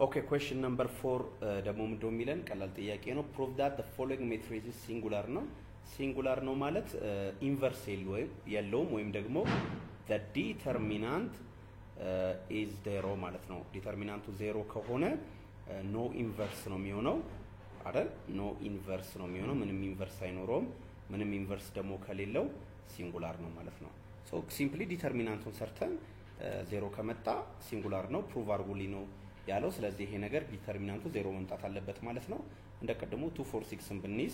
Okay, question number 4 ደግሞ ምንድነው የሚለን ቀላል ጥያቄ ነው prove that the following matrix is singular ነው singular ነው ማለት inverse የለውም ወይም ደግሞ the determinant is 0 ማለት ነው ዲተርሚናንቱ 0 ከሆነ no inverse ነው የሚሆነው አይደል no inverse ነው የሚሆነው ምንም inverse አይኖርም ምንም inverse ደግሞ ከሌለው singular ነው ማለት ነው so simply ዲተርሚናንቱን ሰርተን 0 ከመጣ singular ነው prove አርጉልኝ ነው ያለው ስለዚህ ይሄ ነገር ዲተርሚናንቱ 0 መምጣት አለበት ማለት ነው እንደቀደሙ 2 4 6 ን ብንይዝ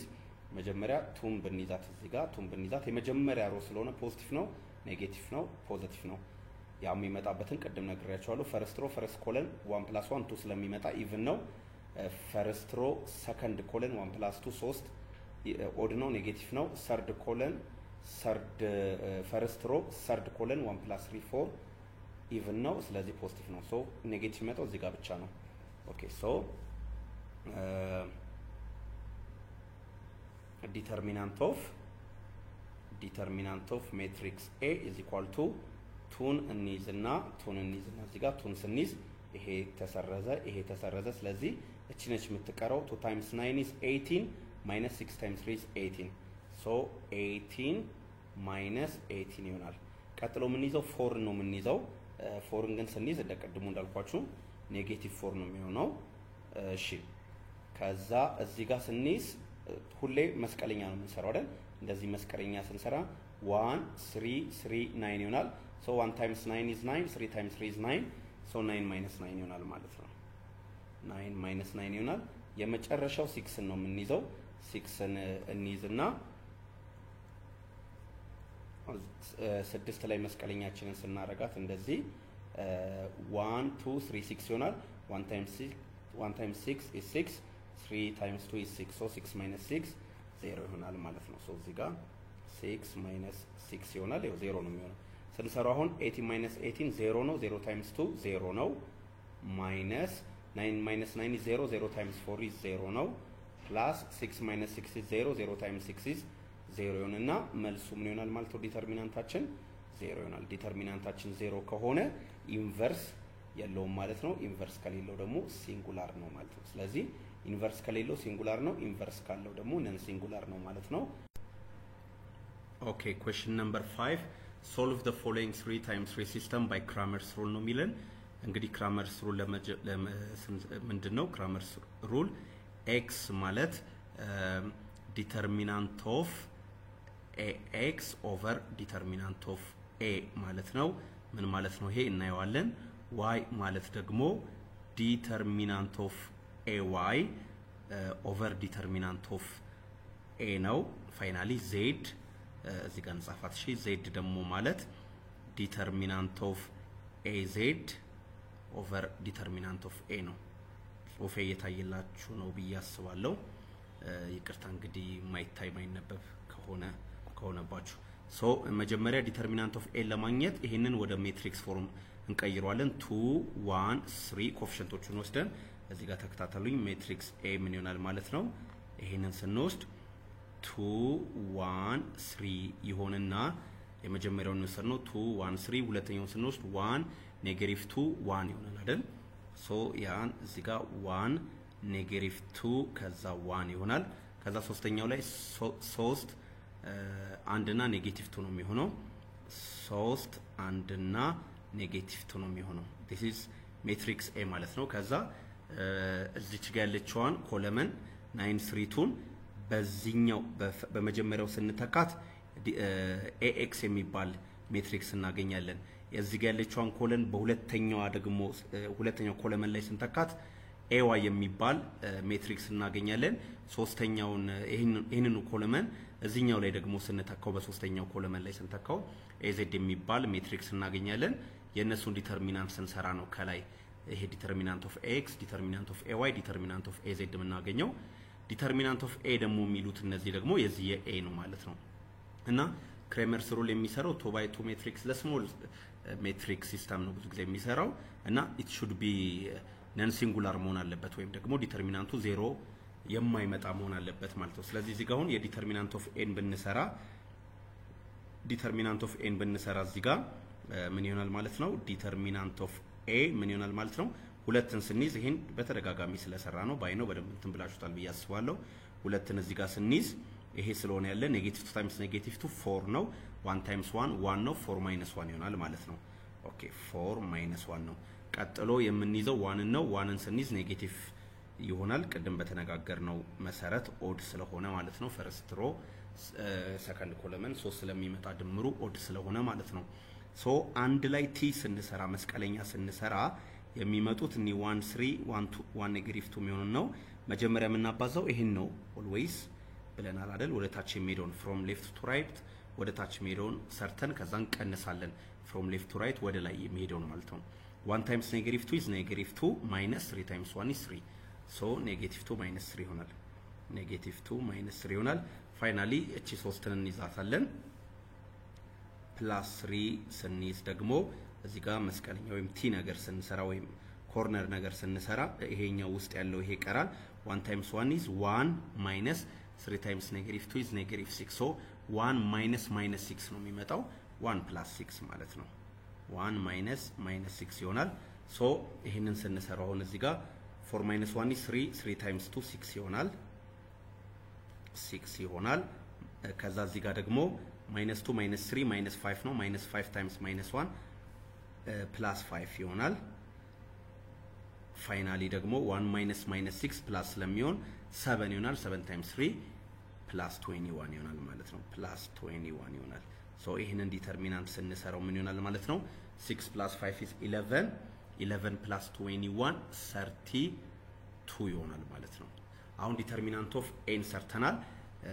መጀመሪያ 2 ን ብንይዛት እዚህ ጋር 2 ን ብንይዛት የመጀመሪያ ሮ ስለሆነ ፖዚቲቭ ነው ኔጌቲቭ ነው ፖዚቲቭ ነው ያው የሚመጣበትን ቅድም ነግሬያችኋለሁ ፈርስት ሮ ፈርስት ኮለን 1 + 1 2 ስለሚመጣ ኢቭን ነው ፈርስት ሮ ሰከንድ ኮለን 1 + 2 3 ኦድ ነው ኔጌቲቭ ነው ሰርድ ኮለን ሰርድ ፈርስት ሮ ሰርድ ኮለን 1 + 3 4 even ነው ስለዚህ ፖዚቲቭ ነው ሶ ኔጌቲቭ መጣው እዚህ ጋር ብቻ ነው ኦኬ ሶ determinant of matrix A is equal to 2 እንይዝና እዚህ ጋር 2 ስንይዝ ይሄ ተሰረዘ ስለዚህ እቺ ነች የምትቀረው 2 times 9 is 18 minus 6 times 3 is 18 so 18 minus 18 ይሆናል ቀጥሎ ምን ይዘው 4 ነው ምን ይዘው 4 ግን ስንይዝ እንደቀድሙ እንዳልኳችሁ ኔጌቲቭ 4 ነው የሚሆነው እሺ ከዛ እዚህ ጋር ስንይዝ ሁሌ መስቀለኛ ነው የምንሰራው አይደል እንደዚህ መስቀለኛ ስንሰራ 1 3 3 9 ይሆናል so 1 times 9 is 9 3 times 3 is 9 so 9 minus 9 ይሆናል ማለት ነው 9 minus 9 ይሆናል የመጨረሻው 6 ነው የምንይዘው 6 እንይዝና 6 ላይ መስቀለኛችንን ስናረጋት እንደዚህ 1 2 3 6 ይሆናል 1 times 6 is 6 3 times 2 is 6 so 6 minus 6 0 ይሆናል ማለት ነው so እዚህ ጋር 6 minus 6 ይሆናል ያው 0 ነው የሚሆነው ስንሰራው አሁን 18 minus 18 0 ነው 0 times 2 0 ነው minus 9 minus 9 is 0 0 times 4 is 0 ነው plus 6 minus 6 is 0 0 times 6 is 0 ይሆንና መልሱ ምን ይሆናል ማለት ነው ዲተርሚናንታችን 0 ይሆናል ዲተርሚናንታችን 0 ከሆነ ኢንቨርስ የለውም ማለት ነው ኢንቨርስ ከሌለው ደግሞ ሲንጉላር ነው ማለት ነው ስለዚህ ኢንቨርስ ከሌለው ሲንጉላር ነው ኢንቨርስ ካለው ደግሞ ነን ሲንጉላር ነው ማለት ነው ኦኬ question number 5 solve the following 3 times 3 system by Cramer's rule ነው የሚለን እንግዲህ Cramer's rule ምንድነው Cramer's rule x ማለት determinant of ax over determinant of a ማለት ነው ምን ማለት ነው ይሄ እናየዋለን y ማለት ደግሞ determinant of ay over determinant of a ነው finally z እዚህ ጋር እንጻፋት እሺ z ደግሞ ማለት determinant of az over determinant of a ነው ጽሁፌ እየታየላችሁ ነው ብዬ አስባለሁ ይቅርታ እንግዲህ ማይታይ ማይነበብ ከሆነባችሁ ሶ መጀመሪያ ዲተርሚናንት ኦፍ a ለማግኘት ይሄንን ወደ ሜትሪክስ ፎርም እንቀይረዋለን 2 1 3 ኮኤፊሺየንቶቹን ወስደን እዚህ ጋር ተከታተሉኝ ሜትሪክስ a ምን ይሆናል ማለት ነው ይሄንን ስንወስድ 2 1 3 ይሆንና የመጀመሪያውን ወሰድ ነው 2 1 3 ሁለተኛውን ስንወስድ 1 ኔጌቲቭ 2 1 ይሆናል አይደል ሶ ያን እዚህ ጋር 1 ኔጌቲቭ 2 ከዛ 1 ይሆናል ከዛ ሶስተኛው ላይ 3 አንድና ኔጌቲቭ 2 ነው የሚሆነው 3 አንድና ኔጌቲቭ 2 ነው የሚሆነው this is matrix A ማለት ነው ከዛ እዚች ጋር ያለችዋን ኮለመን 932 በዚህኛው በመጀመሪያው ስንተካት AX የሚባል ሜትሪክስ እናገኛለን እዚህ ጋር ያለችዋን ኮለን በሁለተኛው ደግሞ ሁለተኛው ኮለመን ላይ ስንተካት AY የሚባል ሜትሪክስ እናገኛለን ሶስተኛውን ይሄንን ኮለመን እዚህኛው ላይ ደግሞ ስንተካው በሶስተኛው ኮለመን ላይ ስንተካው AZ የሚባል ሜትሪክስ እናገኛለን የነሱን ዲተርሚናንት ስንሰራ ነው ከላይ ይሄ ዲተርሚናንት ኦፍ AX ዲተርሚናንት ኦፍ AY ዲተርሚናንት ኦፍ AZ የምናገኘው ዲተርሚናንት ኦፍ A ደግሞ የሚሉት እነዚህ ደግሞ የዚህ የA ነው ማለት ነው እና ክሬመርስ ሩል የሚሰራው 2 by 2 ሜትሪክስ ለስሞል ሜትሪክስ ሲስተም ነው ብዙ ጊዜ የሚሰራው እና it should be ነን ሲንጉላር መሆን አለበት ወይም ደግሞ ዲተርሚናንቱ 0 የማይመጣ መሆን አለበት ማለት ነው ስለዚህ እዚህ ጋር አሁን የዲተርሚናንት ኦፍ n ብንሰራ እዚህ ጋር ምን ይሆናል ማለት ነው ዲተርሚናንት ኦፍ a ምን ይሆናል ማለት ነው ሁለትን ስንይዝ ይሄን በተደጋጋሚ ስለሰራ ነው ባይ ነው በደንብ እንትን ብላችሁታል ብዬ አስባለሁ። ሁለትን እዚህ ጋር ስንይዝ ይሄ ስለሆነ ያለ ኔጌቲቭ 2 ታይምስ ኔጌቲቭ 2 4 ነው። 1 ታይምስ 1 1 ነው። 4 ማይነስ 1 ይሆናል ማለት ነው። ኦኬ 4 ማይነስ 1 ነው። ቀጥሎ የምንይዘው 1 ነው። 1ን ስንይዝ ኔጌቲቭ ይሆናል። ቅድም በተነጋገርነው መሰረት ኦድ ስለሆነ ማለት ነው። ፈርስት ሮ ሰከንድ ኮለመን 3 ስለሚመጣ ድምሩ ኦድ ስለሆነ ማለት ነው። ሶ አንድ ላይ ቲ ስንሰራ መስቀለኛ ስንሰራ የሚመጡት እኒ 1 3 1 1 ኔጌቲቭ 2 የሚሆነው ነው። መጀመሪያ የምናባዛው ይሄን ነው ኦልዌይስ ብለናል አይደል? ወደ ታች የሚሄደውን ፍሮም ሌፍት ቱ ራይት ወደ ታች የሚሄደውን ሰርተን ከዛን ቀንሳለን። ፍሮም ሌፍት ቱ ራይት ወደ ላይ የሚሄደውን ማለት ነው። 1 ታይምስ ኔጌቲቭ 2 is ኔጌቲቭ 2 ማይነስ 3 ታይምስ 1 is 3 ሶ ኔጌቲቭ 2 ማይነስ 3 ይሆናል። ኔጌቲቭ 2 ማይነስ 3 ይሆናል። ፋይናሊ እቺ 3ን እንይዛታለን። ፕላስ 3 ስንይዝ ደግሞ እዚህ ጋር መስቀለኛ ወይም ቲ ነገር ስንሰራ ወይም ኮርነር ነገር ስንሰራ ይሄኛው ውስጥ ያለው ይሄ ይቀራል። 1 ታይምስ 1 is 1 ማይነስ 3 ታይምስ ኔጌቲቭ 2 is ኔጌቲቭ 6 ሶ 1 ማይነስ ማይነስ 6 ነው የሚመጣው 1 ፕላስ 6 ማለት ነው። 1 ማይነስ ማይነስ 6 ይሆናል። ሶ ይሄንን ስንሰራው አሁን እዚህ ጋር 4 ማይነስ 1 is 3 3 ታይምስ 2 6 ይሆናል 6 ይሆናል። ከዛ እዚህ ጋር ደግሞ ማይነስ 2 ማይነስ 3 ማይነስ 5 ነው። ማይነስ 5 ታይምስ ማይነስ 1 ፕላስ 5 ይሆናል። ፋይናሊ ደግሞ 1 ማይነስ ማይነስ 6 ፕላስ ስለሚሆን 7 ይሆናል። 7 ታይምስ 3 ፕላስ 21 ይሆናል ማለት ነው። ፕላስ 21 ይሆናል። ሶ ይሄንን ዲተርሚናንት ስንሰራው ምን ይሆናል ማለት ነው? 6 ፕላስ 5 is 11 11 ፕላስ 21 32 ይሆናል ማለት ነው። አሁን ዲተርሚናንት ኦፍ ኤን ሰርተናል።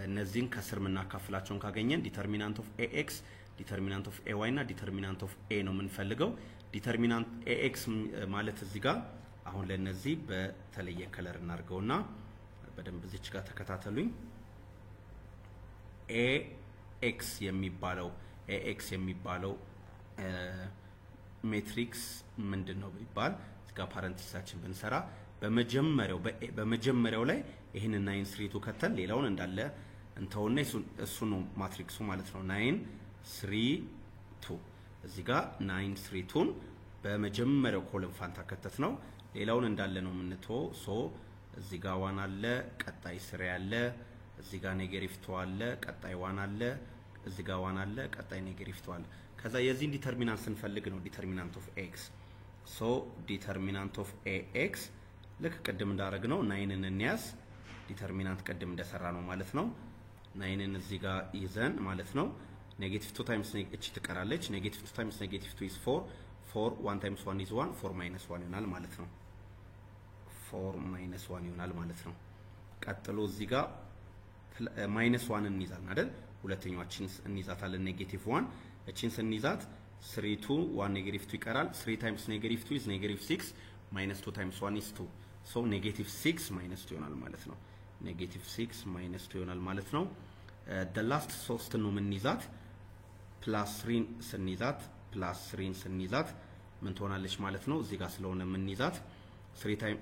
እነዚህን ከስር የምናካፍላቸውን ካገኘን ዲተርሚናንት ኦፍ ኤኤክስ ዲተርሚናንት ኦፍ ኤዋይ እና ዲተርሚናንት ኦፍ ኤ ነው የምንፈልገው። ዲተርሚናንት ኤኤክስ ማለት እዚህ ጋር አሁን ለነዚህ በተለየ ከለር እናርገውና በደንብ እዚች ጋር ተከታተሉኝ። ኤኤክስ የሚባለው ሜትሪክስ ምንድነው ቢባል እዚህ ጋር ፓረንቲሳችን ብንሰራ በመጀመሪያው ላይ ይሄን 9 3 2 ከተን ሌላውን እንዳለ እንተውና እሱ ነው ማትሪክሱ ማለት ነው። 9 3 2 እዚህ ጋር 9 3 2ን በመጀመሪያው ኮለም ፋንታ ከተት ነው። ሌላውን እንዳለ ነው የምንተው። ሶ እዚህ ጋር 1 አለ፣ ቀጣይ 3 አለ፣ እዚህ ጋር ኔጌቲቭ 2 አለ፣ ቀጣይ 1 አለ፣ እዚህ ጋር 1 አለ፣ ቀጣይ ኔጌቲቭ 2 አለ። ከዛ የዚህን ዲተርሚናንት ስንፈልግ ነው ዲተርሚናንት ኦፍ ኤክስ። ሶ ዲተርሚናንት ኦፍ ኤክስ ልክ ቅድም እንዳደረግነው 9ን እንያዝ። ዲተርሚናንት ቅድም እንደሰራ ነው ማለት ነው። 9ን እዚህ ጋር ይዘን ማለት ነው ኔጌቲቭ 2 ታይምስ እቺ ትቀራለች። ኔጌቲቭ 2 ታይምስ ኔጌቲቭ 2 is 4 4 1 ታይምስ 1 is 1 4 ማይነስ 1 ይሆናል ማለት ነው። 4 ማይነስ 1 ይሆናል ማለት ነው። ቀጥሎ እዚህ ጋር ማይነስ 1 እንይዛለን አይደል? ሁለተኛዋችን እንይዛታለን ኔጌቲቭ 1 እቺን ስንይዛት 3 2 1 ኔጌቲቭ 2 ይቀራል። 3 ታይምስ ኔጌቲቭ 2 is ኔጌቲቭ 6 ማይነስ 2 ታይምስ 1 is 2 ሶ ኔጌቲቭ 6 ማይነስ 2 ይሆናል ማለት ነው። ኔጌቲቭ 6 ማይነስ 2 ይሆናል ማለት ነው። ላስት 3 ነው የምንይዛት ፕላስ 3 ስንይዛት ምን ትሆናለች ማለት ነው? እዚህ ጋር ስለሆነ የምንይዛት 3 ታይም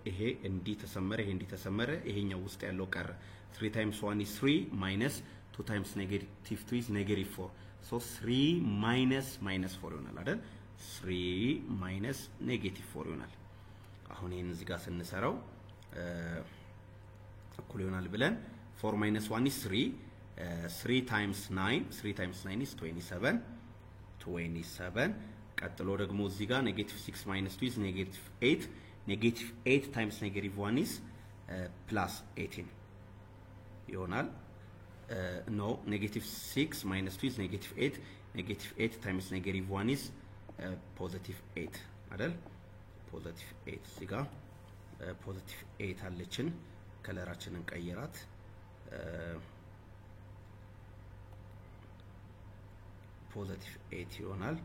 ይሄ እንዲ ተሰመረ ይሄ እንዲ ተሰመረ ይሄኛው ውስጥ ያለው ቀረ። 3 ታይምስ 1 is 3 ማይነስ 2 ታይምስ ኔጌቲቭ 2 is ኔጌቲቭ 4 ሶ 3 ማይነስ 4 ይሆናል አይደል? 3 ማይነስ ኔጌቲቭ 4 ይሆናል። አሁን ይሄን እዚህ ጋር ስንሰራው እኩል ይሆናል ብለን 4 ማይነስ 1 is 3 3 ታይምስ 9 is 27 ቀጥሎ ደግሞ እዚህ ጋር ኔጌቲቭ 6 ማይነስ 2 is ኔጌቲቭ 8 ኔጌቲቭ 8 ታይምስ ኔጌቲቭ 1 is ፕላስ 18 ይሆናል። ኖ ኔጌቲቭ 6 ማይነስ 2 is ኔጌቲቭ 8 ኔጌቲቭ 8 ታይምስ ኔጌቲቭ 1 is ፖዚቲቭ 8 አይደል? ፖዚቲቭ 8 እዚህ ጋር ፖዚቲቭ 8 አለችን። ከለራችንን ቀይራት። ፖዚቲቭ 8 ይሆናል።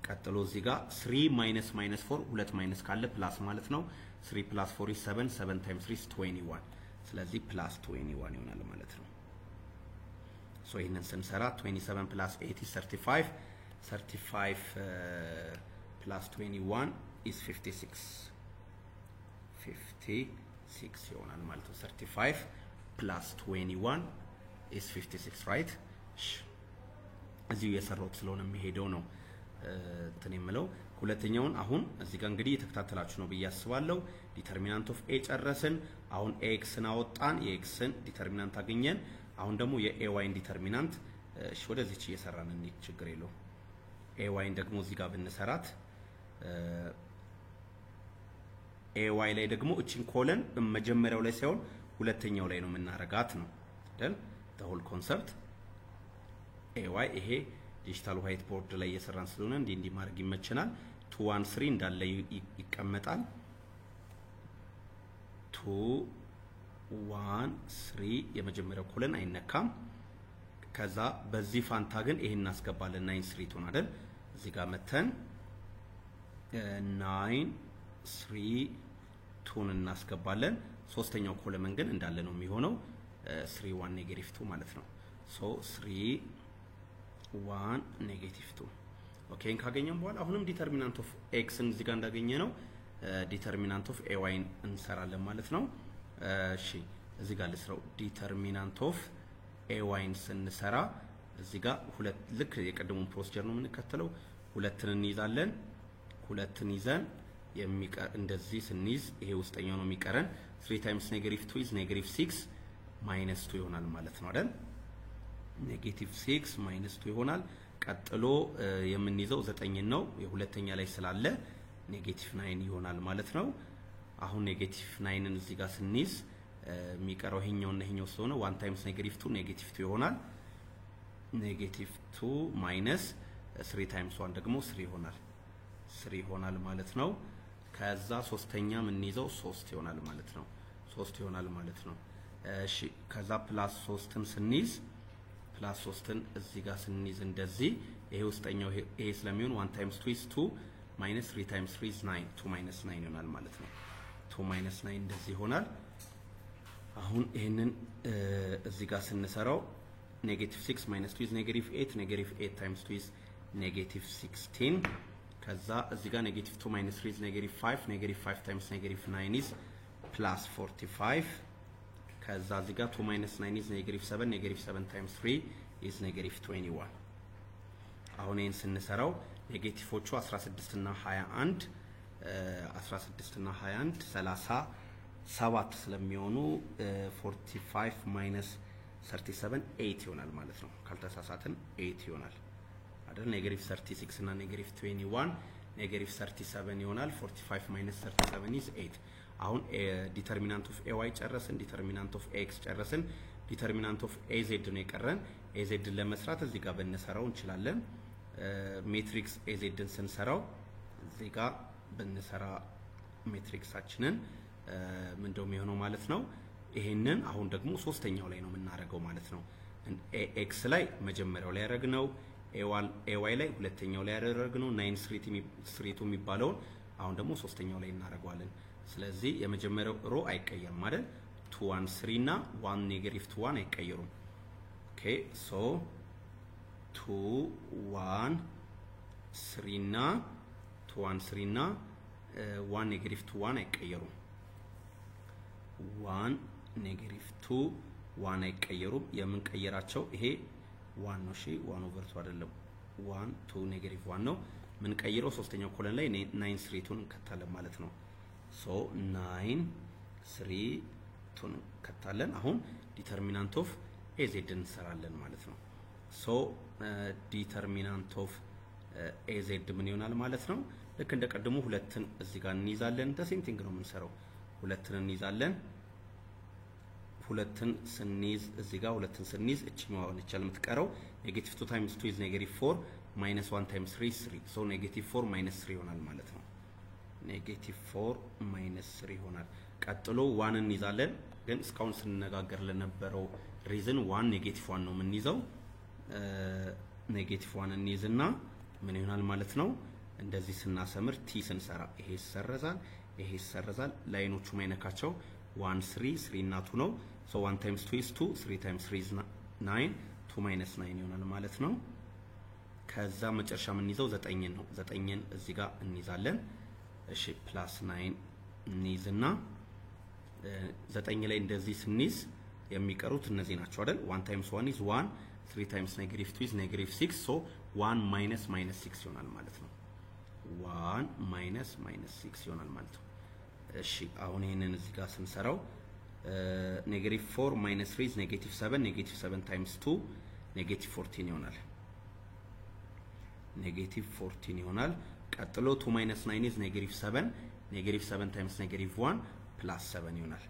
ቀጥሎ እዚህ ጋር 3 ማይነስ 4 ሁለት ማይነስ ካለ ፕላስ ማለት ነው። 3 ፕላስ 4 is 7 7 ታይምስ 3 is 21 ስለዚህ ፕላስ 21 ይሆናል ማለት ነው። ሶ ይሄንን ስንሰራ 27 ፕላስ 8 is 35 35 ፕላስ 21 is 56 ይሆናል ማለት ነው። 35 ፕላስ 21 is 56 right? እዚሁ የሰራሁት ስለሆነ የሚሄደው ነው እንትን የምለው ሁለተኛውን አሁን እዚህ ጋር እንግዲህ የተከታተላችሁ ነው ብያስባለሁ ዲተርሚናንት ኦፍ ኤ ጨረስን አሁን ኤክስን አወጣን የኤክስን ዲተርሚናንት አገኘን አሁን ደግሞ የኤዋይን ዲተርሚናንት እሺ ወደዚህ እየሰራን እንዴት ችግር የለው ኤዋይን ደግሞ እዚህ ጋር ብንሰራት ኤዋይ ላይ ደግሞ እቺን ኮለን መጀመሪያው ላይ ሳይሆን ሁለተኛው ላይ ነው የምናረጋት ነው አይደል the whole concept ኤዋይ ይሄ ዲጂታል ዋይት ቦርድ ላይ እየሰራን ስለሆነ እንዲህ ማድረግ ይመቸናል 2 1 3 እንዳለ ይቀመጣል 2 1 3 የመጀመሪያው ኮለን አይነካም ከዛ በዚህ ፋንታ ግን ይሄን እናስገባለን 9 3 ቱን አይደል እዚህ ጋር መተን 9 3 ቱን እናስገባለን ሶስተኛው ኮለመን ግን እንዳለ ነው የሚሆነው 3 1 ኔጌቲቭ 2 ማለት ነው ሶ 3 1 ኔጌቲቭ 2 ኦኬ ካገኘን በኋላ አሁንም ዲተርሚናንት ኦፍ ኤክስን እዚህ ጋር እንዳገኘ ነው ዲተርሚናንት ኦፍ ኤዋይን እንሰራለን ማለት ነው እሺ እዚህ ጋር ልስራው ዲተርሚናንት ኦፍ ኤዋይን ስንሰራ እዚህ ጋር ሁለት ልክ የቀደሙን ፕሮሲጀር ነው የምንከተለው ሁለትን እንይዛለን ሁለትን ይዘን የሚቀር እንደዚህ ስንይዝ ይሄ ውስጠኛው ነው የሚቀረን 3 times negative 2 is negative 6 minus 2 ይሆናል ማለት ነው አይደል negative 6 minus 2 ይሆናል ቀጥሎ የምንይዘው 9 ነው የሁለተኛ ላይ ስላለ negative 9 ይሆናል ማለት ነው አሁን negative 9ን እዚህ ጋር ስንይዝ የሚቀረው ይሄኛውና ይሄኛው ስለሆነ 1 times negative 2 negative 2 ይሆናል negative 2 minus 3 times 1 ደግሞ 3 ይሆናል ማለት ነው ከዛ ሶስተኛ ምን ይዘው 3 ይሆናል ማለት ነው 3 ይሆናል ማለት ነው እሺ ከዛ ፕላስ 3ን ስንይዝ ፕላስ 3ን እዚህ ጋር ስንይዝ እንደዚህ ይሄ ውስጠኛው ይሄ ስለሚሆን 1 times 2 is 2 minus 3 times 3 is 9 2 minus 9 ይሆናል ማለት ነው 2 minus 9 እንደዚህ ይሆናል አሁን ይሄንን እዚህ ጋር ስንሰራው negative 6 minus 2 is negative 8 negative 8 times 2 is negative 16 ከዛ እዚህ ጋር negative 2 minus 3 is negative 5 negative 5 times negative 9 is plus 45 ከዛ እዚህ ጋር 2 minus 9 is negative 7 negative 7 times 3 is negative 21 አሁን ይሄን ስንሰራው ኔጌቲቮቹ 16 እና 21 16 እና 21 37 ስለሚሆኑ 45 minus 37 8 ይሆናል ማለት ነው ካልተሳሳትን 8 ይሆናል አይደል negative 36 እና negative 21 negative 37 ይሆናል 45 minus 37 is 8 አሁን ዲተርሚናንት ኦፍ ኤዋይ ጨረስን ዲተርሚናንት ኦፍ ኤክስ ጨረስን ዲተርሚናንት ኦፍ ኤዜድ ነው የቀረን ኤዜድን ለመስራት እዚህ ጋር በእነሰራው እንችላለን ሜትሪክስ ኤዜድን ስንሰራው እዚህ ጋር በእነሰራ ሜትሪክሳችንን ምን እንደሚሆነው ማለት ነው ይሄንን አሁን ደግሞ ሶስተኛው ላይ ነው የምናረጋው ማለት ነው ኤክስ ላይ መጀመሪያው ላይ ያረግነው ኤዋይ ላይ ሁለተኛው ላይ ያደረግነው 9 3 የሚባለው አሁን ደግሞ ሶስተኛው ላይ እናረጋዋለን ስለዚህ የመጀመሪያው ሮ አይቀየርም አይደል 2 1 3 እና 1 negative 2 1 አይቀየሩም ኦኬ ሶ 2 1 3 እና 2 1 3 እና 1 negative 2 1 አይቀየሩም 1 negative 2 1 አይቀየሩም የምንቀየራቸው ይሄ 1 ነው እሺ 1 over 2 አይደለም 1 2 negative 1 ነው ምን ቀይረው ሶስተኛው ኮለን ላይ 9 3 ቱን ከተለን ማለት ነው ሶ 9 3 ቱን ከተለን አሁን ዲተርሚናንት ኦፍ ኤዜድ እንሰራለን ማለት ነው ሶ ዲተርሚናንት ኦፍ ኤዜድ ምን ይሆናል ማለት ነው ልክ እንደቀደሙ ሁለትን እዚህ ጋር እንይዛለን ሴም ቲንግ ነው የምንሰራው ሁለትን እንይዛለን ሁለትን ስንይዝ እዚህ ጋር ሁለትን ስንይዝ እቺኛው ነቻል የምትቀረው negative 2 times 2 is negative 4 minus 1 times 3 is 3 so negative 4 minus 3 ይሆናል ማለት ነው negative 4 minus 3 ይሆናል ቀጥሎ 1 እንይዛለን ግን እስካሁን ስንነጋገር ለነበረው ሪዝን 1 negative 1 ነው የምንይዘው negative 1 እንይዝና ምን ይሆናል ማለት ነው እንደዚህ ስናሰምር ቲ ስንሰራ ይሄ ይሰረዛል ላይኖቹ ማይነካቸው 1 3 3 እና 2 ነው so 1 times 2 is 2 3 times 3 is 9 2 minus 9 ይሆናል ማለት ነው ከዛ መጨረሻ ምን ይዘው 9 ነው 9ን እዚህ ጋር እንይዛለን እሺ ፕላስ 9 እንይዝና 9 ላይ እንደዚህ ስንይዝ የሚቀሩት እነዚህ ናቸው አይደል 1 times 1 is 1 3 times negative 2 is negative 6 so 1 minus minus 6 ይሆናል ማለት ነው 1 ማይነስ 6 ይሆናል ማለት ነው። እሺ አሁን ይሄንን እዚህ ጋር ስንሰራው ኔጌቲቭ 4 ማይነስ 3 is ኔጌቲቭ 7 ኔጌቲቭ 7 ታይምስ 2 ኔጌቲቭ 14 ይሆናል። ኔጌቲቭ 14 ይሆናል። ቀጥሎ 2 ማይነስ 9 is ኔጌቲቭ 7 ኔጌቲቭ 7 ታይምስ ኔጌቲቭ 1 ፕላስ 7 ይሆናል።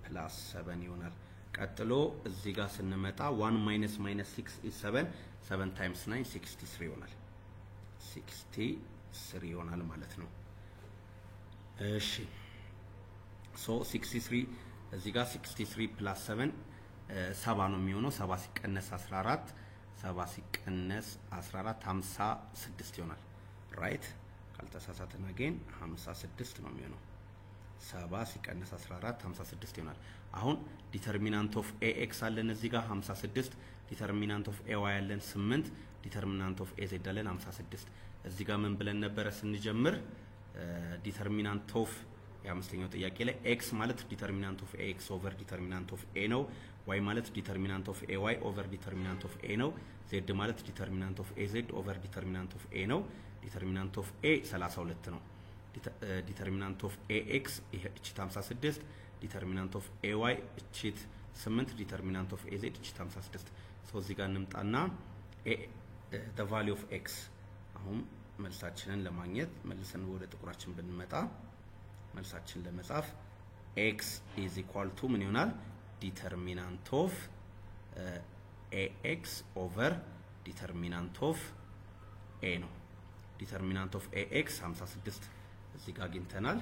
ፕላስ 7 ይሆናል። ቀጥሎ እዚህ ጋር ስንመጣ 1 ማይነስ 6 is 7 7 ታይምስ 9 63 ይሆናል። 63 ይሆናል ማለት ነው። እሺ ሶ 63 እዚህ ጋር 63 ፕላስ 7 7 ነው የሚሆነው። 7 ሲቀነስ 14 7 ሲቀነስ 14 56 ይሆናል። ራይት ካልተሳሳተን አገን 56 ነው የሚሆነው። 7 ሲቀነስ 14 56 ይሆናል። አሁን ዲተርሚናንት ኦፍ ax አለን እዚህ ጋር 56 ዲተርሚናንት ኦፍ ay አለን 8 ዲተርሚናንት ኦፍ az አለን 56 እዚህ ጋር ምን ብለን ነበር ስንጀምር ዲተርሚናንት ኦፍ የአምስተኛው ጥያቄ ላይ x ማለት ዲተርሚናንት ኦፍ ax ኦቨር ዲተርሚናንት ኦፍ a ነው y ማለት ዲተርሚናንት ኦፍ ay ኦቨር ዲተርሚናንት ኦፍ a ነው z ማለት ዲተርሚናንት ኦፍ az ኦቨር ዲተርሚናንት ኦፍ a ነው ዲተርሚናንት ኦፍ a 32 ነው ዲተርሚናንት ኦፍ ax እቺ 56 ዲተርሚናንት ኦፍ ay እቺ 8 ዲተርሚናንት ኦፍ az እቺ 56 ሶ እዚህ ጋር እንምጣና the value of x አሁን መልሳችንን ለማግኘት መልሰን ወደ ጥቁራችን ብንመጣ መልሳችን ለመጻፍ x is equal to ምን ይሆናል ዲተርሚናንት ኦፍ ax ኦቨር ዲተርሚናንት ኦፍ a ነው። ዲተርሚናንት ኦፍ ax 56 እዚህ ጋር አግኝተናል።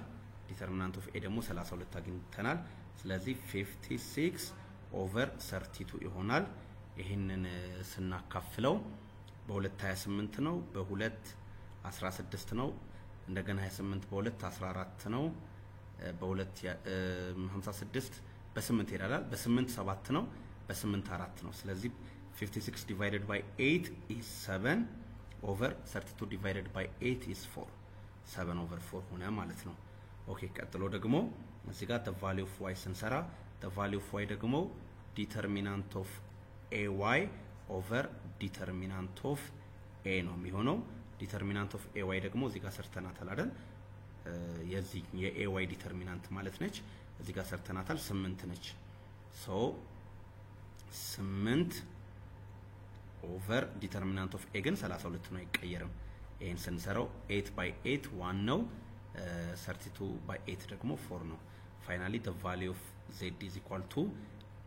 ዲተርሚናንት ኦፍ a ደግሞ 32 አግኝተናል። ስለዚህ 56 ኦቨር 32 ይሆናል። ይሄንን ስናካፍለው በ2 28 ነው፣ በ2 16 ነው፣ እንደገና 28 በ2 14 ነው፣ በ2 56 በ8 ይላል፣ በ8 7 ነው፣ በ8 4 ነው። ስለዚህ 56 divided by 8 is 7 over 32 divided by 8 is 4 7 over 4 ሆነ ማለት ነው። ኦኬ ቀጥሎ ደግሞ እዚህ ጋር the value of y ስንሰራ the value of y ደግሞ determinant of ay over determinant of a ነው የሚሆነው። determinant of ay ደግሞ እዚህ ጋር ሰርተናታል አይደል? የዚህ የay ዲተርሚናንት ማለት ነች። እዚህ ጋር ሰርተናታል 8 ነች። ሶ 8 ኦቨር ዲተርሚናንት ኦፍ a ግን 32 ነው አይቀየርም። ይሄን ስንሰራው 8 by 8 1 ነው፣ 32 by 8 ደግሞ 4 ነው። ፋይናሊ the value of z is equal to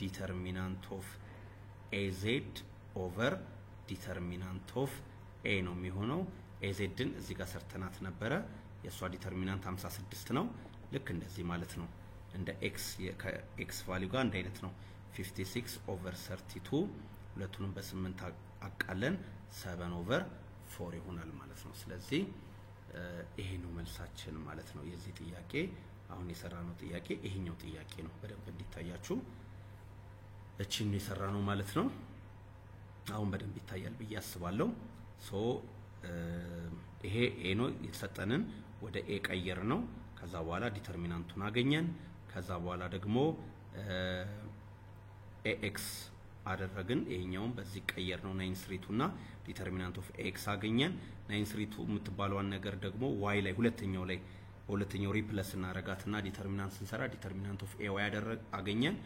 determinant of az over determinant of a ነው የሚሆነው። az ን እዚህ ጋር ሰርተናት ነበረ። የሷ ዲተርሚናንት 56 ነው። ልክ እንደዚህ ማለት ነው። እንደ x ከx ቫልዩ ጋር አንድ አይነት ነው። 56 over 32 ሁለቱንም በ8 አቃለን 7 over 4 ይሆናል ማለት ነው። ስለዚህ ይሄ ነው መልሳችን ማለት ነው የዚህ ጥያቄ። አሁን የሰራነው ጥያቄ ይሄኛው ጥያቄ ነው። በደንብ እንዲታያችሁ እቺን የሰራነው ማለት ነው። አሁን በደንብ ይታያል ብዬ አስባለሁ። ሶ ይሄ ኤ ነው የተሰጠንን ወደ ኤ ቀየር ነው። ከዛ በኋላ ዲተርሚናንቱን አገኘን። ከዛ በኋላ ደግሞ ኤክስ አደረግን። ይሄኛውን በዚህ ቀየር ነው 932 እና ዲተርሚናንት ኦፍ ኤክስ አገኘን። 932 የምትባለዋን ነገር ደግሞ ዋይ ላይ ሁለተኛው ሪፕለስ እናረጋትና ዲተርሚናንት ስንሰራ ዲተርሚናንት ኦፍ ኤ ዋይ አገኘን።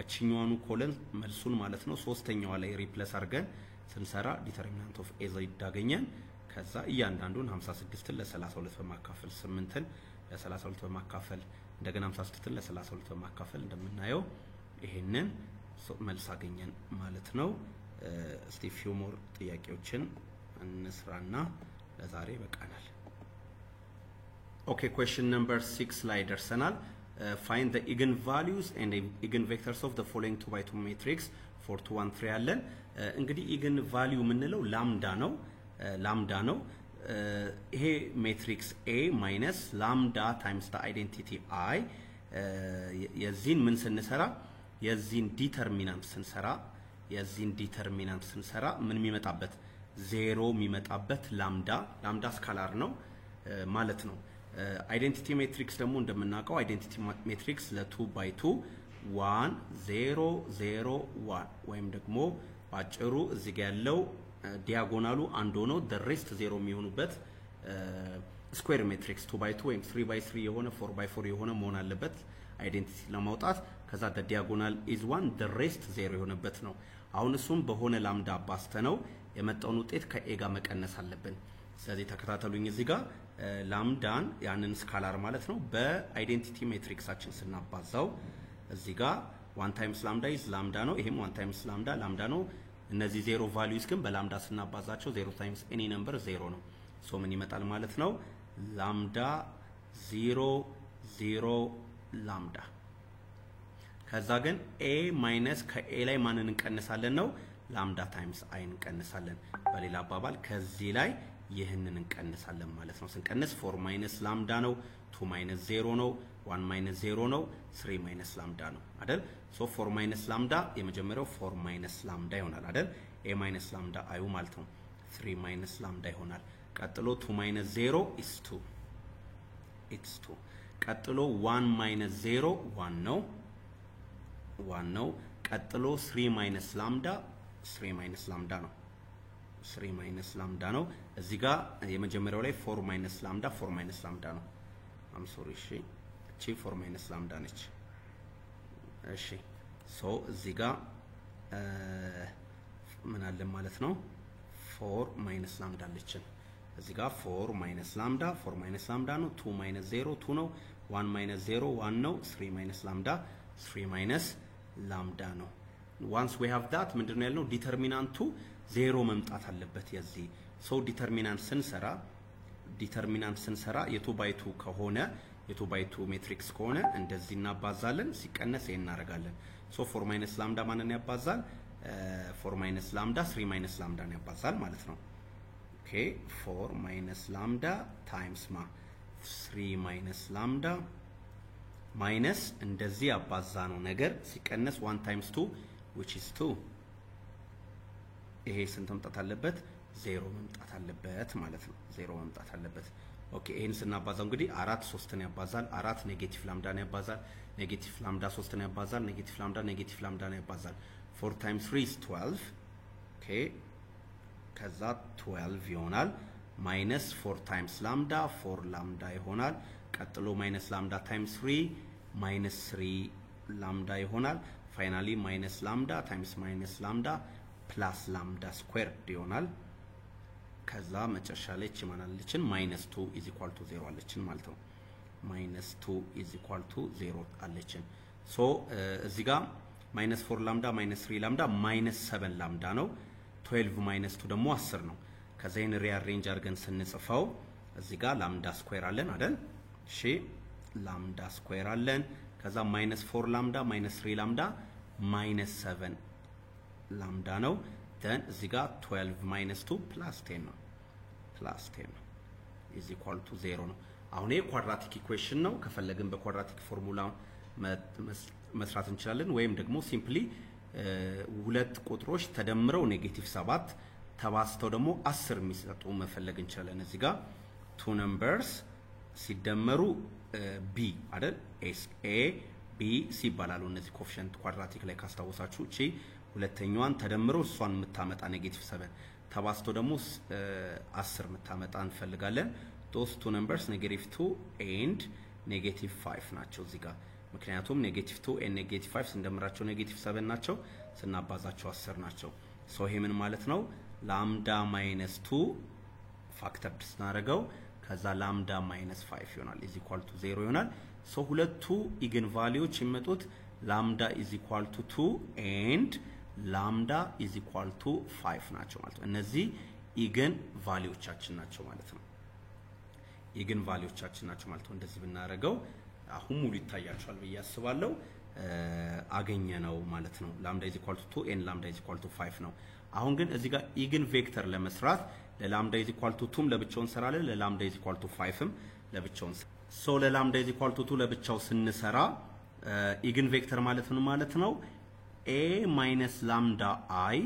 እቺኛዋኑ ኮለን መልሱን ማለት ነው ሶስተኛዋ ላይ ሪፕለስ አድርገን ስንሰራ ዲተርሚናንት ኦፍ ኤ ዜድ አገኘን። ከዛ እያንዳንዱን 56ን ለ32 በማካፈል 8ን ለ32 በማካፈል እንደገና 56ን ለ32 በማካፈል እንደምናየው ይሄንን መልስ አገኘን ማለት ነው። እስቲ ፊው ሞር ጥያቄዎችን እንስራና ለዛሬ በቃናል። ኦኬ question number 6 ላይ ደርሰናል። find the eigenvalues and eigenvectors of the following 2 by 2 matrix for 2 1 3 አለን። እንግዲህ eigenvalue የምንለው ላምዳ ነው። ይሄ ሜትሪክስ A minus lambda times the identity I የዚህን ምን ስንሰራ የዚህን ዲተርሚናንት ስንሰራ ምን የሚመጣበት ዜሮ የሚመጣበት ላምዳ ስካላር ነው ማለት ነው። አይዴንቲቲ ሜትሪክስ ደግሞ እንደምናውቀው አይዴንቲቲ ሜትሪክስ ለ2 by 2 1 0 0 1 ወይም ደግሞ ባጭሩ እዚህ ጋር ያለው ዲያጎናሉ አንድ ሆኖ the rest ዜሮ የሚሆኑበት ስኩዌር ሜትሪክስ 2 by 2 ወይም 3 by 3 የሆነ 4 by 4 የሆነ መሆን አለበት አይዴንቲቲ ለማውጣት ከዛ the diagonal is 1 the rest 0 የሆነበት ነው አሁን እሱም በሆነ ላምዳ አባስተነው የመጣውን ውጤት ከኤ ጋር መቀነስ አለብን ስለዚህ ተከታተሉኝ እዚህ ጋር ላምዳን ያንን ስካላር ማለት ነው በአይዴንቲቲ ሜትሪክሳችን ስናባዛው እዚህ ጋር 1 times lambda is lambda ነው ይሄም 1 times lambda ነው እነዚህ 0 values ግን በላምዳ ስናባዛቸው 0 times any number 0 ነው ሶ ምን ይመጣል ማለት ነው lambda 0 0 lambda ከዛ ግን a minus ከa ላይ ማንን እንቀንሳለን ነው lambda times i እንቀንሳለን በሌላ አባባል ከዚህ ላይ ይሄንን እንቀንሳለን ማለት ነው ስንቀንስ 4 minus lambda ነው 2 minus 0 ነው 1 minus 0 ነው 3 minus lambda ነው አይደል ሶ 4 minus lambda የመጀመሪያው 4 minus lambda ይሆናል አይደል a minus lambda i ማለት ነው 3 minus lambda ይሆናል ቀጥሎ 2 minus 0 is 2 it's 2 ቀጥሎ 1 minus 0 1 ነው ቀጥሎ 3 minus lambda 3 minus lambda ነው 3 minus lambda ነው እዚህ ጋር የመጀመሪያው ላይ 4 minus lambda 4 minus lambda ነው I'm sorry እሺ እቺ 4 minus lambda ነች እሺ ሶ እዚህ ጋር ምን አለ ማለት ነው 4 minus lambda አለችን እዚህ ጋር 4 minus lambda 4 minus lambda ነው 2 minus 0 2 ነው 1 minus 0 1 ነው 3 minus lambda 3 minus lambda ነው once we have that ምንድነው ያልነው ዲተርሚናንቱ 0 መምጣት አለበት የዚህ ሶ ዲተርሚናንት ስንሰራ የ2 by 2 ከሆነ የ2 by 2 ሜትሪክስ ከሆነ እንደዚህ እናባዛለን ሲቀነስ ይሄን እናደርጋለን ሶ 4 minus lambda ማንን ያባዛል 4 minus lambda 3 minus lambda ነው ያባዛል ማለት ነው ኦኬ 4 minus lambda times 3 minus lambda minus እንደዚህ ያባዛ ነው ነገር ሲቀነስ 1 times 2 which is 2 ይሄ ስንት መምጣት አለበት 0 መምጣት አለበት ማለት ነው 0 መምጣት አለበት ኦኬ ይሄን ስናባዛው እንግዲህ 4 3 ነው ያባዛል 4 ኔጌቲቭ ላምዳ ነው ያባዛል ኔጌቲቭ ላምዳ 3 ነው ያባዛል ኔጌቲቭ ላምዳ ነው ያባዛል 4 times 3 is 12 ኦኬ ከዛ 12 ይሆናል minus 4 times lambda 4 lambda ይሆናል ቀጥሎ minus lambda times 3 minus 3 lambda ይሆናል finally minus lambda times minus lambda plus lambda squared ይሆናል ከዛ መጨረሻ ላይ ችማናለችን minus 2 is equal to 0 አለችን ማለት ነው minus 2 is equal to 0 አለችን ሶ እዚህ ጋር minus 4 lambda minus 3 lambda minus 7 lambda ነው 12 minus 2 ደግሞ 10 ነው ከዛ ይሄን ሪአሬንጅ አድርገን ስንጽፈው እዚህ ጋር lambda square አለን አይደል እሺ lambda square አለን ከዛ minus 4 lambda minus 3 lambda minus 7 lambda ነው then እዚህ ጋር 12 minus 2 plus 10 ነው is equal to 0 ነው አሁን ይሄ ኳድራቲክ ኢኩዌሽን ነው ከፈለግን በኳድራቲክ ፎርሙላ መስራት እንችላለን ወይም ደግሞ ሲምፕሊ ሁለት ቁጥሮች ተደምረው ኔጌቲቭ 7 ተባስተው ደግሞ 10 የሚሰጡ መፈለግ እንችላለን እዚህ ጋር two numbers ሲደመሩ b አይደል a b ሲባላሉ እነዚህ ኮኤፊሺየንት ኳድራቲክ ላይ ካስታወሳችሁ እቺ ሁለተኛዋን ተደምሮ እሷን የምታመጣ ኔጌቲቭ 7 ተባስቶ ደግሞ 10 የምታመጣ እንፈልጋለን those two numbers negative 2 and negative 5 ናቸው እዚህ ጋር ምክንያቱም negative 2 and negative 5 ስንደምራቸው negative 7 ናቸው ስናባዛቸው 10 ናቸው ሶ ይሄ ምን ማለት ነው lambda minus 2 ፋክተር ስናደርገው ከዛ lambda minus 5 ይሆናል is equal to 0 ይሆናል ሶ ሁለቱ ኢገን ቫልዩዎች ይመጡት lambda is equal to 2 and lambda is equal to 5 ናቸው ማለት ነው እነዚህ ኢገን ቫልዩዎቻችን ናቸው ማለት ነው ኢገን ቫልዩዎቻችን ናቸው ማለት ነው እንደዚህ ብናረጋው አሁን ሙሉ ይታያችኋል በያስባለው አገኘነው ማለት ነው lambda is equal to 2 and lambda is equal to 5 ነው አሁን ግን እዚህ ጋር ኢገን ቬክተር ለመስራት ለlambda is equal to 2 ለብቻውን እንሰራለን ለlambda is equal to 5ም ለብቻውን ሶ ለlambda is equal to 2 ለብቻው ስንሰራ ኢገን ቬክተር ማለት ምን ማለት ነው a minus lambda I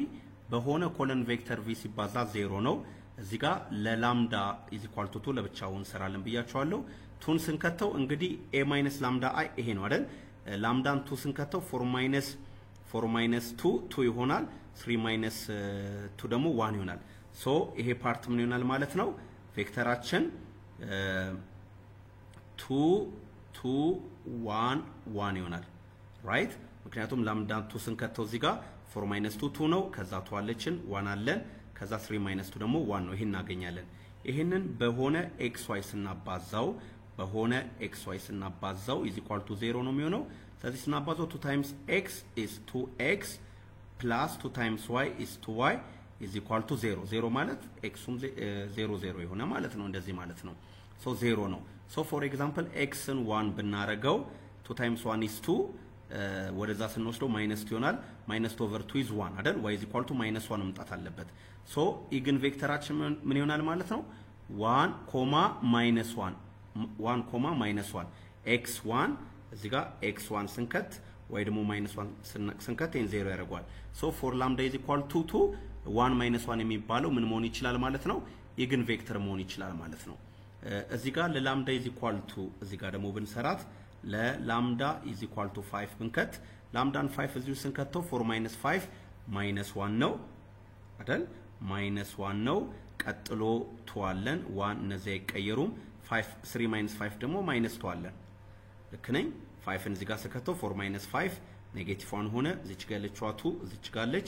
በሆነ ኮለን ቬክተር v ሲባዛ 0 ነው እዚህ ጋር ለlambda is equal to 2 ለብቻው እንሰራለን ብያችኋለሁ 2 ስንከተው እንግዲህ a minus lambda I ይሄ ነው አይደል lambda 2 ስንከተው 4 minus 2 ይሆናል 3 minus 2 ደግሞ 1 ይሆናል ሶ ይሄ ፓርት ምን ይሆናል ማለት ነው ቬክተራችን 2 2 1 1 ይሆናል ራይት ምክንያቱም ላምዳ 2 ስንከተው እዚህ ጋር 4 - 2 2 ነው ከዛ 2 አለችን 1 አለን ከዛ 3 - 2 ደግሞ 1 ነው ይሄን እናገኛለን ይሄንን በሆነ xy ስናባዛው በሆነ xy ስናባዛው is equal to 0 ነው የሚሆነው ስለዚህ ስናባዛው 2 times x is 2x plus 2 times y is 2y is equal to 0 0 ማለት xም 0 0 የሆነ ማለት ነው እንደዚህ ማለት ነው so 0 ነው so for example x ን 1 ብናረጋው 2 times 1 is 2 ወደዛ ስንወስደው -2 ይሆናል -2 over 2 is 1 አይደል y is equal to -1 መምጣት አለበት so ኢግን ቬክተራችን ምን ይሆናል ማለት ነው 1, -1 1, x1 እዚህ ጋር x1 ስንከት ወይ ደግሞ -1 ስንከት ይሄን 0 ያደርጋል so for lambda is equal to 2 1 - 1 የሚባለው ምን መሆን ይችላል ማለት ነው ኢግን ቬክተር መሆን ይችላል ማለት ነው እዚህ ጋር ለላምዳ is equal to እዚህ ጋር ደግሞ ብንሰራት ለላምዳ is equal to 5 ብንከት ላምዳን 5 እዚሁ ስንከተው 4 - 5 -1 ነው አይደል -1 ነው ቀጥሎ 2 አለን 1 እነዚህ አይቀየሩም 5 3 - 5 ደግሞ -2 አለን ልክ ነኝ 5 እዚህ ጋር ስከተው 4 - 5 ኔጌቲቭ 1 ሆነ እዚች ጋር ያለችው 2 እዚች ጋር አለች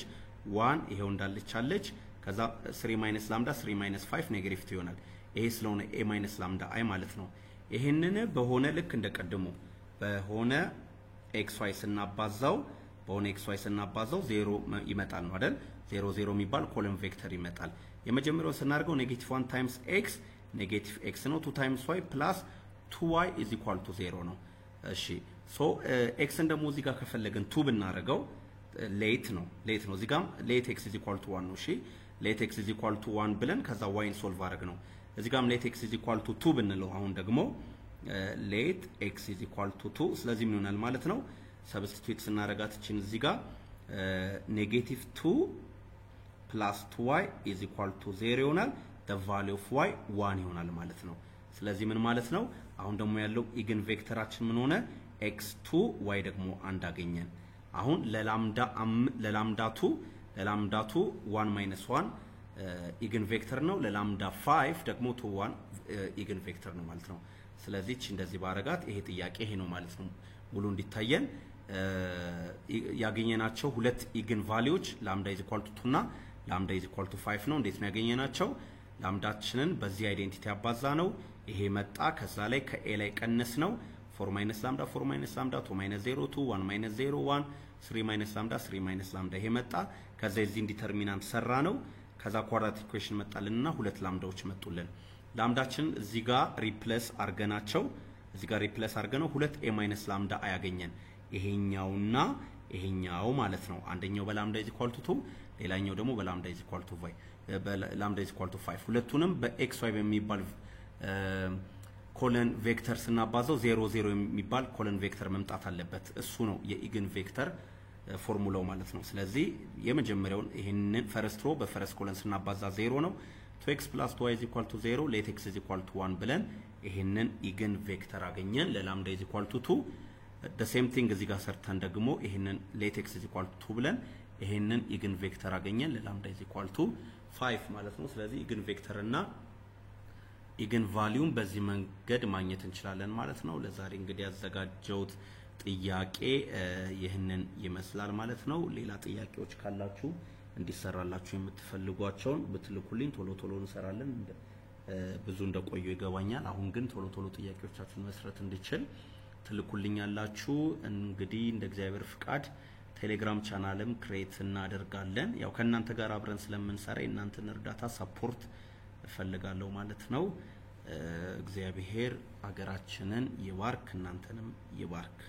1 ይሄው እንዳለች አለች ከዛ 3 - ላምዳ 3 - 5 ኔጌቲቭ ይሆናል ይሄ ስለሆነ a - ላምዳ i ማለት ነው ይሄንን በሆነ ልክ እንደቀደሙ በሆነ xy ስናባዛው በሆነ xy ስናባዛው 0 ይመጣል ነው አይደል 0 0 የሚባል ኮለም ቬክተር ይመጣል የመጀመሪያው ስናርገው -1 times x ኔጌቲቭ x ነው 2 times y plus 2y is equal to 0 ነው እሺ ሶ x እንደሞ እዚህ ጋር ከፈለግን 2 ብናረጋው ሌት ነው እዚህ ጋር ሌት x is equal to 1 ነው እሺ ሌት x is equal to 1 ብለን ከዛ y ን ሶልቭ አድርግ ነው እዚህ ጋርም ሌት x is equal to 2 ብንለው አሁን ደግሞ ሌት x is equal to 2 ስለዚህ ምን ይሆናል ማለት ነው ሰብስቲቲዩት ስናረጋት እቺን እዚህ ጋር -2 plus 2y is equal to 0 ይሆናል the value of y 1 ይሆናል ማለት ነው ስለዚህ ምን ማለት ነው አሁን ደግሞ ያለው ኢግን ቬክተራችን ምን ሆነ x2 y ደግሞ 1 አገኘን አሁን ለላምዳ 2 1 - 1 ኢግን ቬክተር ነው ለላምዳ 5 ደግሞ 2 1 ኢግን ቬክተር ነው ማለት ነው ስለዚህ እቺ እንደዚህ ባረጋት ይሄ ጥያቄ ይሄ ነው ማለት ነው ሙሉ እንዲታየን ያገኘናቸው ሁለት ኢግን ቫልዩዎች ላምዳ is equal to 2 እና ላምዳ is equal to 5 ነው እንዴት ነው ያገኘናቸው ላምዳችንን በዚህ አይዴንቲቲ አባዛ ነው ይሄ መጣ ከዛ ላይ ከኤ ላይ ቀነስ ነው 4 - ላምዳ 4 - ላምዳ 2 - 0 2 1 - 0 1 3 - ላምዳ 3 - ላምዳ ይሄ መጣ ከዛ እዚህ ዲተርሚናንት ሰራ ነው ከዛ ኳድራቲክ ኢኩዌሽን መጣልንና ሁለት ላምዳዎች መጡልን ላምዳችን እዚህ ጋር ሪፕሌስ አርገናቸው እዚህ ጋር ሪፕሌስ አርገነው ሁለት a - ላምዳ ያገኘን ይሄኛውና ይሄኛው ማለት ነው አንደኛው በላምዳ is equal to 2 ሌላኛው ደግሞ በላምዳ is equal to y በላምዳ is equal to 5 ሁለቱንም በxy በሚባል ኮለን ቬክተር ስናባዛው 0 0 የሚባል ኮለን ቬክተር መምጣት አለበት እሱ ነው የኢግን ቬክተር ፎርሙላው ማለት ነው ስለዚህ የመጀመሪያውን ይሄንን ፈርስት ሮ በፈርስት ኮለን ስናባዛ 0 ነው 2x plus 2y is equal to 0 let x is equal to 1 ብለን ይሄንን ኢግን ቬክተር አገኘን ለላምዳ is equal to 2 the same thing እዚህ ጋር ሰርተን ደግሞ ይሄንን let x is equal to 2 ብለን ይሄንን ኢግን ቬክተር አገኘን ለላምዳ is equal to 5 ማለት ነው ስለዚህ ኢግን ቬክተር እና ኢግን ቫልዩም በዚህ መንገድ ማግኘት እንችላለን ማለት ነው ለዛሬ እንግዲህ ያዘጋጀውት ጥያቄ ይሄንን ይመስላል ማለት ነው ሌላ ጥያቄዎች ካላችሁ እንዲሰራላችሁ የምትፈልጓቸውን ብትልኩልኝ ቶሎ ቶሎ እንሰራለን ብዙ እንደቆዩ ይገባኛል አሁን ግን ቶሎ ቶሎ ጥያቄዎቻችሁን መስራት እንድችል ትልኩልኛላችሁ እንግዲህ እንደ እግዚአብሔር ፍቃድ ቴሌግራም ቻናልም ክሬት እናደርጋለን ያው ከናንተ ጋር አብረን ስለምንሰራ እናንተን እርዳታ ሰፖርት እፈልጋለሁ ማለት ነው እግዚአብሔር ሀገራችንን ይባርክ እናንተንም ይባርክ